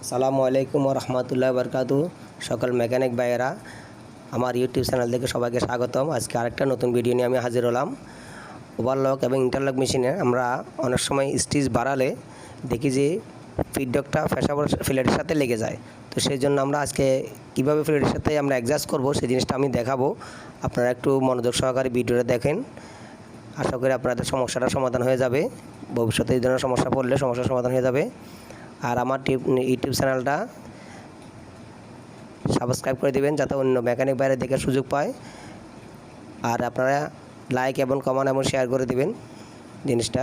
আসসালামু আলাইকুম ওয়া রাহমাতুল্লাহি ওয়া বারাকাতুহু। সকল মেকানিক ভাইয়েরা, আমার ইউটিউব চ্যানেল থেকে সবাইকে স্বাগতম। আজকে আরেকটা নতুন ভিডিও নিয়ে আমি হাজির হলাম। ওভারলক এবং ইন্টারলক মেশিনে আমরা অনেক সময় স্টিচ বাড়ালে দেখি যে ফিডব্যাকটা ফেসাবল ফিলেটের সাথে লেগে যায়। তো সেই জন্য আমরা আজকে কীভাবে ফিলেটের সাথে আমরা অ্যাডজাস্ট করব সেই জিনিসটা আমি দেখাবো। আপনারা একটু মনোযোগ সহকারে ভিডিওটা দেখেন। আশা করি আপনাদের সমস্যাটার সমাধান হয়ে যাবে। ভবিষ্যতে এই ধরনের সমস্যা পড়লে সমস্যার সমাধান হয়ে যাবে। আর আমার ইউটিউব চ্যানেলটা সাবস্ক্রাইব করে দেবেন যাতে অন্য মেকানিক বাইরে দেখার সুযোগ পায়। আর আপনারা লাইক এবং কমেন্ট এবং শেয়ার করে দেবেন জিনিসটা।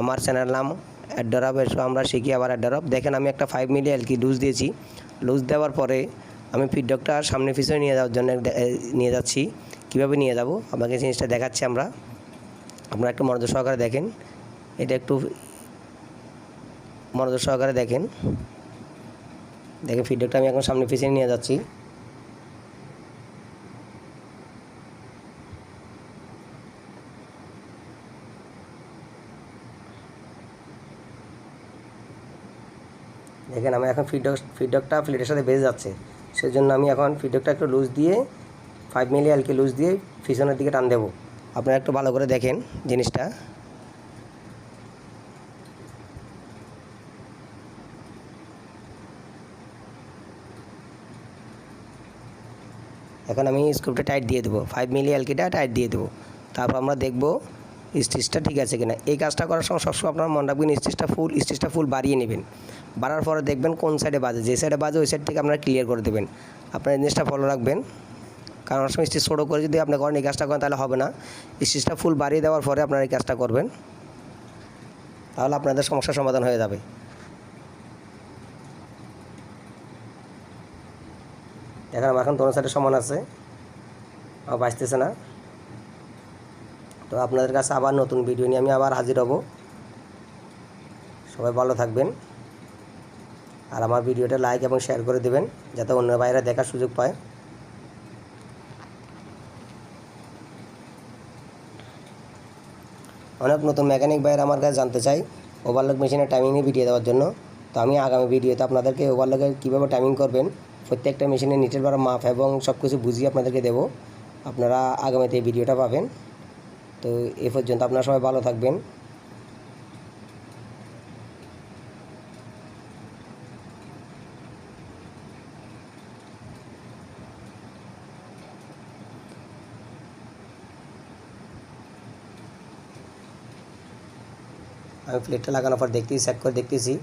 আমার চ্যানেল নাম অ্যাড্ডরপ, এসব আমরা শিখি আবার অ্যাড্ডরপ। দেখেন আমি একটা 5 মিলি এলকি লুজ দিয়েছি। লুজ দেওয়ার পরে আমি ফিডব্যাকটা সামনে পিছনে নিয়ে যাওয়ার জন্য নিয়ে যাচ্ছি। কীভাবে নিয়ে যাব আপনাকে জিনিসটা দেখাচ্ছি আমরা। আপনারা একটু মনোযোগ সহকারে দেখেন। এটা একটু মনোযোগ সহকারে দেখেন ফিডব্যাকটা আমি এখন সামনে পিছনে নিয়ে যাচ্ছি। দেখেন আমি এখন ফিডব্যাকটা ফিলেটের সাথে বেজে যাচ্ছে। সেই জন্য আমি এখন ফিডব্যাকটা একটু লুজ দিয়ে 5 মিলি এলকে লুজ দিয়ে পিছনের দিকে টান দেবো। আপনারা একটু ভালো করে দেখেন জিনিসটা। এখন আমি স্ক্রুটা টাইট দিয়ে দেবো, 5 মিলি এলকিটা টাইট দিয়ে দেবো। তারপর আমরা দেখব স্টিচটা ঠিক আছে কিনা। এই কাজটা করার সময় সবসময় আপনারা মনে রাখবেন স্টিচটা ফুল বাড়িয়ে নেবেন। বাড়ার পরে দেখবেন কোন সাইডে বাজে, যে সাইডে বাজে ওই সাইড থেকে আপনারা ক্লিয়ার করে দেবেন। আপনারা এই জিনিসটা ফলো রাখবেন, কারণ অনেক সময় স্টিচ ছোটো করে যদি আপনি করেন এই কাজটা করেন তাহলে হবে না। স্টিচটা ফুল বাড়িয়ে দেওয়ার পরে আপনারা এই কাজটা করবেন, তাহলে আপনাদের সমস্যার সমাধান হয়ে যাবে। এখন আমার এখন দোনো সাইডে সমান আছে, আমার বাঁচতেছে না। তো আপনাদের কাছে আবার নতুন ভিডিও নিয়ে আমি আবার হাজির হব। সবাই ভালো থাকবেন। আর আমার ভিডিওটা লাইক এবং শেয়ার করে দেবেন যাতে অন্য ভাইরা দেখার সুযোগ পায়। অনেক নতুন মেকানিক ভাইরা আমার কাছে জানতে চাই ওভারলক মেশিনের টাইমিং নিয়ে ভিডিও দেওয়ার জন্য। তো আমি আগামী ভিডিওতে আপনাদেরকে ওভারলকের কীভাবে টাইমিং করবেন, প্রত্যেকটা মেশিনের নিচের বড় মাপ এবং সব কিছু বুঝিয়ে আপনাদেরকে দেবো। আপনারা আগামীতে এই ভিডিওটা পাবেন। তো এ পর্যন্ত আপনারা সবাই ভালো থাকবেন। আমি প্লেটটা লাগানোর পর চেক করে দেখতেছি